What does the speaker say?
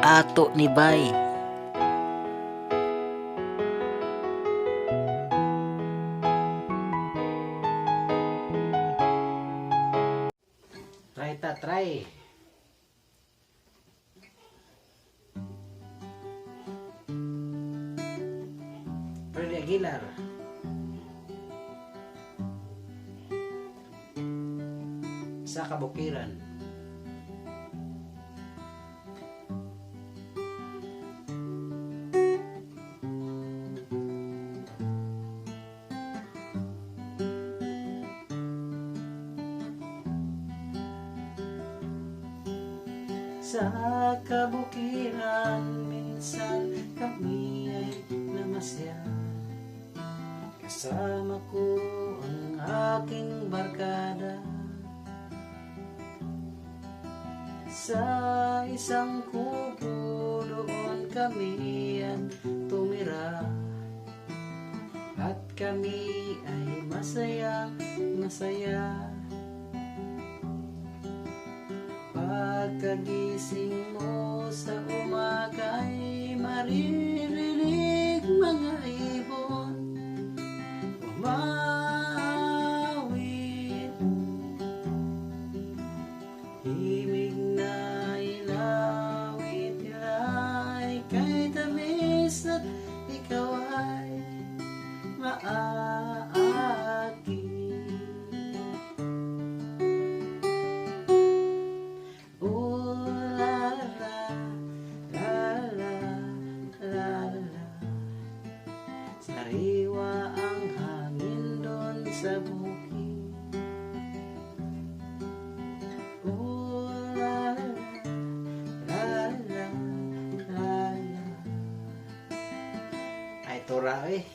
ato ni Bay. Try. Freddy Aguilar. Sa Kabukiran. Sa kabukiran, minsan kami ay namasya. Kasama ko ang aking barkada. Sa isang kubo doon kami ang tumira. At kami ay masaya. Pagkagising mo sa umaga ay maririnig mga ibon umawit. Himig na inawit ay kay tamis at ikaw ay maaaki. Sariwa ang hangin doon sa bukid. Oh, la la la la la la. Ay, tura eh.